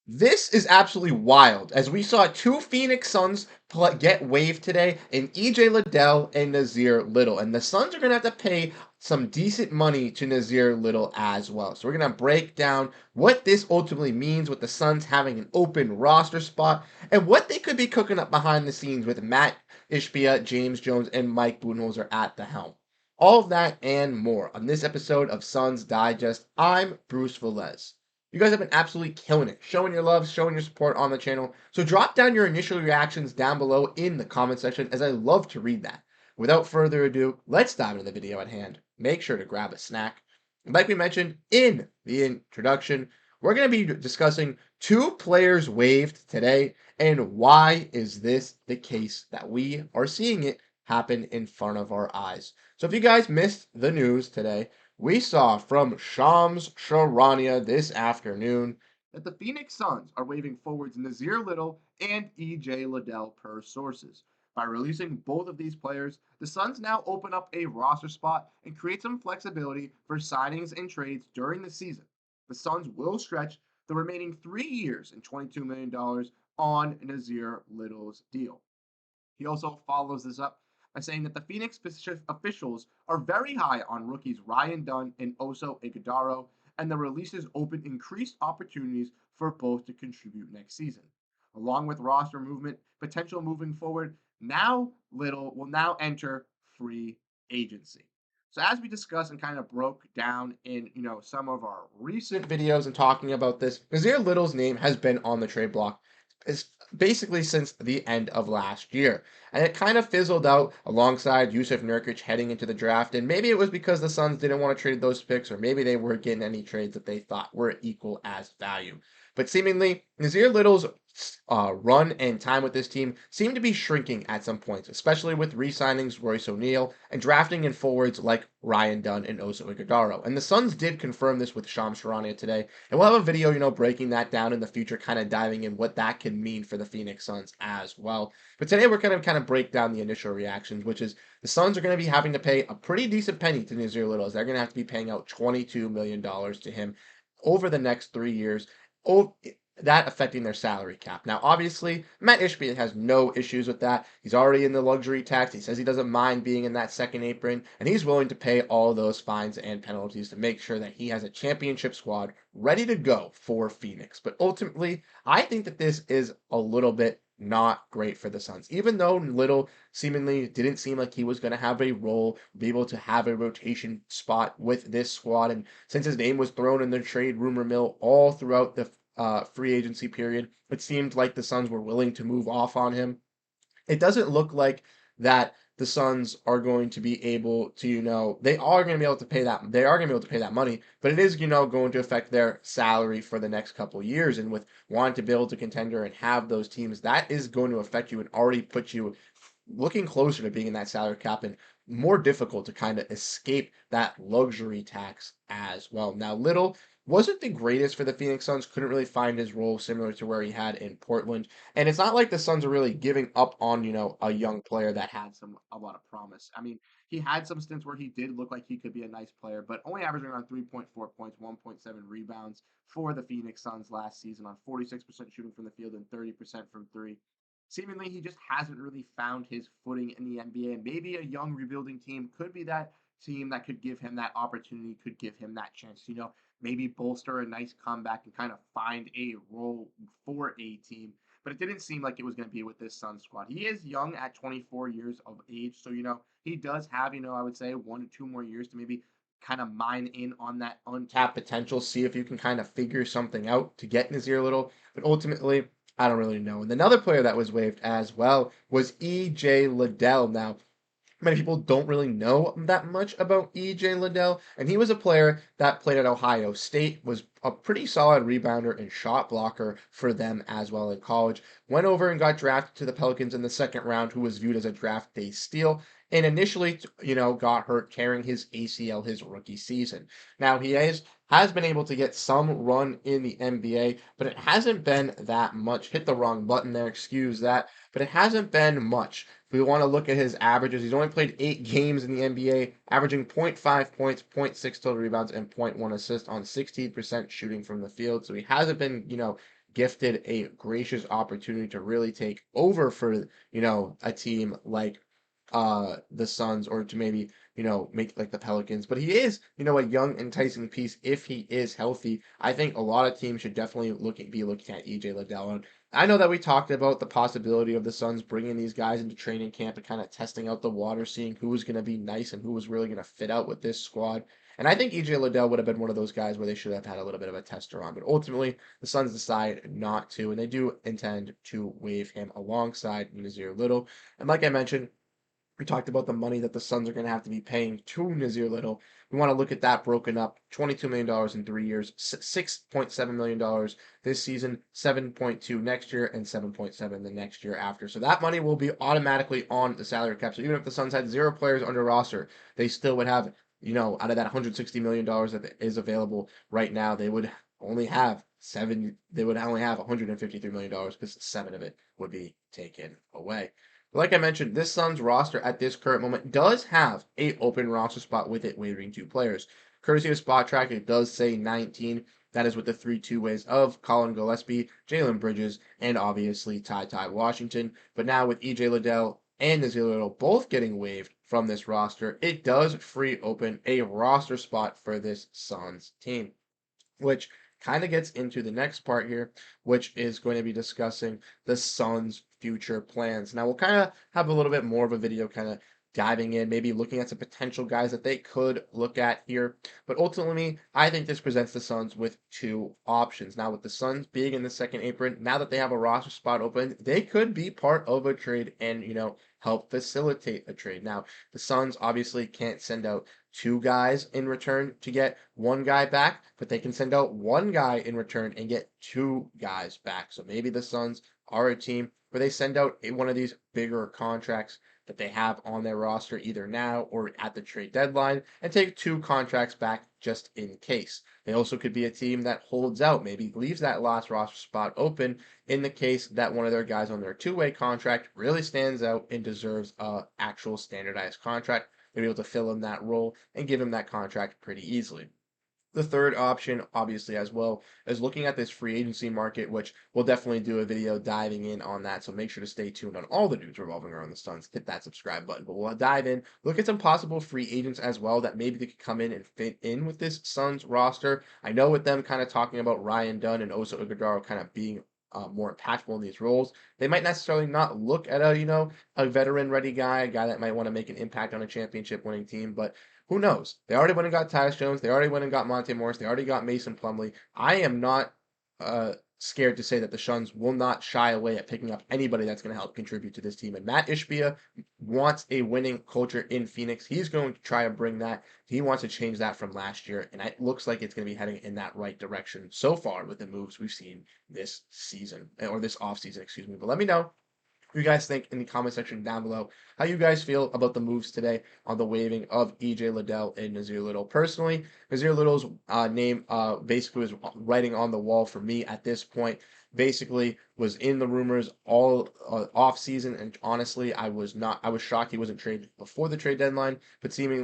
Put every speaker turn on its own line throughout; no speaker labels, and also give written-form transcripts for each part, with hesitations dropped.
This is absolutely wild, as we saw two Phoenix Suns get waived today in EJ Liddell and Nassir Little. And the Suns are going to have to pay some decent money to Nassir Little as well. So we're going to break down what this ultimately means with the Suns having an open roster spot and what they could be cooking up behind the scenes with Matt Ishbia, James Jones, and Mike Budenholzer at the helm. All of that and more on this episode of Suns Digest. I'm Bruce Velez. You guys have been absolutely killing it, showing your love, showing your support on the channel. So drop down your initial reactions down below in the comment section, as I love to read that. Without further ado, let's dive into the video at hand. Make sure to grab a snack. Like we mentioned in the introduction, we're going to be discussing two players waived today, and why is this the case that we are seeing it happen in front of our eyes. So if you guys missed the news today, we saw from Shams Charania this afternoon that the Phoenix Suns are waiving forwards Nassir Little and EJ Liddell per sources. By releasing both of these players, the Suns now open up a roster spot and create some flexibility for signings and trades during the season. The Suns will stretch the remaining 3 years and $22 million on Nassir Little's deal. He also follows this up by saying that the Phoenix officials are very high on rookies Ryan Dunn and Oso Ighodaro, and the releases open increased opportunities for both to contribute next season. Along with roster movement potential moving forward, now Little will now enter free agency. So as we discussed and kind of broke down in some of our recent videos and talking about this, Nassir Little's name has been on the trade block is basically since the end of last year. And it kind of fizzled out alongside Yusuf Nurkic heading into the draft. And maybe it was because the Suns didn't want to trade those picks, or maybe they weren't getting any trades that they thought were equal as value. But seemingly, Nassir Little's run and time with this team seem to be shrinking at some points, especially with re-signings Royce O'Neal and drafting in forwards like Ryan Dunn and Oso Ighodaro. And the Suns did confirm this with Shams Charania today, and we'll have a video, breaking that down in the future, kind of diving in what that can mean for the Phoenix Suns as well. But today we're going to kind of break down the initial reactions, which is the Suns are going to be having to pay a pretty decent penny to Nassir Little, as they're going to have to be paying out $22 million to him over the next 3 years. Oh, that affecting their salary cap. Now, obviously, Matt Ishbia has no issues with that. He's already in the luxury tax. He says he doesn't mind being in that second apron, and he's willing to pay all those fines and penalties to make sure that he has a championship squad ready to go for Phoenix. But ultimately, I think that this is a little bit not great for the Suns. Even though Little seemingly didn't seem like he was going to have a role, be able to have a rotation spot with this squad, and since his name was thrown in the trade rumor mill all throughout the free agency period, it seemed like the Suns were willing to move off on him. It doesn't look like that the Suns are going to be able to, they are going to be able to pay that. They are going to be able to pay that money, but it is, going to affect their salary for the next couple of years. And with wanting to build a contender and have those teams, that is going to affect you and already put you looking closer to being in that salary cap and more difficult to kind of escape that luxury tax as well. Now, Little wasn't the greatest for the Phoenix Suns, couldn't really find his role similar to where he had in Portland. And it's not like the Suns are really giving up on, a young player that had a lot of promise. I mean, he had some stints where he did look like he could be a nice player, but only averaging around 3.4 points, 1.7 rebounds for the Phoenix Suns last season on 46% shooting from the field and 30% from three. Seemingly, he just hasn't really found his footing in the NBA. And maybe a young rebuilding team could be that team that could give him that opportunity, could give him that chance, maybe bolster a nice comeback and kind of find a role for a team. But it didn't seem like it was going to be with this Sun squad. He is young at 24 years of age. So, he does have, I would say 1 to 2 more years to maybe kind of mine in on that untapped potential, see if you can kind of figure something out to get Nassir Little. But ultimately, I don't really know. And another player that was waived as well was EJ Liddell. Now, many people don't really know that much about EJ Liddell, and he was a player that played at Ohio State, was a pretty solid rebounder and shot blocker for them as well in college. Went over and got drafted to the Pelicans in the second round, who was viewed as a draft day steal, and initially, got hurt tearing his ACL his rookie season. Now he has been able to get some run in the NBA, but it hasn't been that much. Hit the wrong button there, excuse that, but it hasn't been much. If we want to look at his averages, he's only played 8 games in the NBA, averaging 0.5 points, 0.6 total rebounds, and 0.1 assists on 16% shooting from the field. So he hasn't been, gifted a gracious opportunity to really take over for, a team like the Suns, or to maybe, make like the Pelicans. But he is, a young, enticing piece if he is healthy. I think a lot of teams should definitely be looking at EJ Liddell. And I know that we talked about the possibility of the Suns bringing these guys into training camp and kind of testing out the water, seeing who was going to be nice and who was really going to fit out with this squad. And I think EJ Liddell would have been one of those guys where they should have had a little bit of a tester on. But ultimately, the Suns decide not to, and they do intend to waive him alongside Nassir Little. And like I mentioned, we talked about the money that the Suns are going to have to be paying to Nassir Little. We want to look at that broken up: $22 million in 3 years, $6.7 million this season, 7.2 next year, and 7.7 the next year after. So that money will be automatically on the salary cap. So even if the Suns had 0 players under roster, they still would have, out of that $160 million that is available right now, they would only have $153 million because 7 of it would be taken away. Like I mentioned, this Suns roster at this current moment does have a open roster spot with it waiving 2 players. Courtesy of Spot Track, it does say 19. That is with the 3 two-ways of Colin Gillespie, Jalen Bridges, and obviously Ty Washington. But now with EJ Liddell and Nassir Little both getting waived from this roster, it does free open a roster spot for this Suns team, which kind of gets into the next part here, which is going to be discussing the Suns' future plans. Now, we'll kind of have a little bit more of a video kind of diving in, maybe looking at some potential guys that they could look at here. But ultimately, I think this presents the Suns with 2 options. Now, with the Suns being in the second apron, now that they have a roster spot open, they could be part of a trade and, help facilitate a trade. Now, the Suns obviously can't send out 2 guys in return to get 1 guy back, but they can send out 1 guy in return and get 2 guys back. So maybe the Suns are a team where they send out one of these bigger contracts that they have on their roster either now or at the trade deadline and take 2 contracts back just in case. They also could be a team that holds out, maybe leaves that last roster spot open in the case that one of their guys on their 2-way contract really stands out and deserves a actual standardized contract. They're able to fill in that role and give him that contract pretty easily. The third option, obviously, as well, is looking at this free agency market, which we'll definitely do a video diving in on that. So make sure to stay tuned on all the news revolving around the Suns. Hit that subscribe button. But we'll dive in, look at some possible free agents as well that maybe they could come in and fit in with this Suns roster. I know with them kind of talking about Ryan Dunn and Oso Ighodaro kind of being more impactful in these roles, they might necessarily not look at a veteran ready guy, a guy that might want to make an impact on a championship winning team, but who knows? They already went and got Tyus Jones. They already went and got Monte Morris. They already got Mason Plumlee. I am not scared to say that the Suns will not shy away at picking up anybody that's going to help contribute to this team. And Matt Ishbia wants a winning culture in Phoenix. He's going to try and bring that. He wants to change that from last year, and it looks like it's going to be heading in that right direction so far with the moves we've seen this season, or this offseason, excuse me. But let me know what you guys think in the comment section down below. How you guys feel about the moves today on the waiving of EJ Liddell and Nassir Little. Personally, Nassir Little's name basically was writing on the wall for me at this point. Basically, was in the rumors all off season, and honestly, I was shocked he wasn't traded before the trade deadline,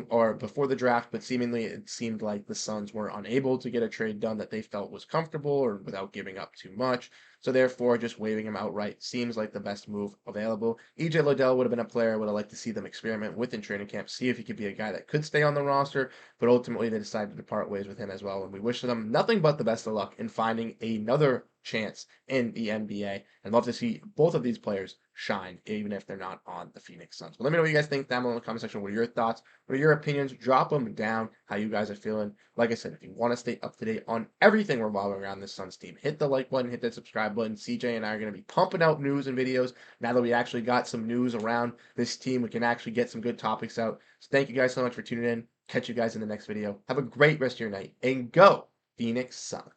or before the draft. But seemingly, it seemed like the Suns were unable to get a trade done that they felt was comfortable or without giving up too much. So therefore, just waiving him outright seems like the best move available. EJ Liddell would have been a player I would have liked to see them experiment with in training camp, see if he could be a guy that could stay on the roster, but ultimately they decided to part ways with him as well. And we wish them nothing but the best of luck in finding another chance in the NBA, and love to see both of these players shine, even if they're not on the Phoenix Suns. But let me know what you guys think down below in the comment section. What are your thoughts? What are your opinions? Drop them down, how you guys are feeling. Like I said, if you want to stay up to date on everything revolving around this Suns team, hit the like button, hit that subscribe button. CJ and I are going to be pumping out news and videos. Now that we actually got some news around this team, we can actually get some good topics out. So thank you guys so much for tuning in. Catch you guys in the next video. Have a great rest of your night, and go Phoenix Suns.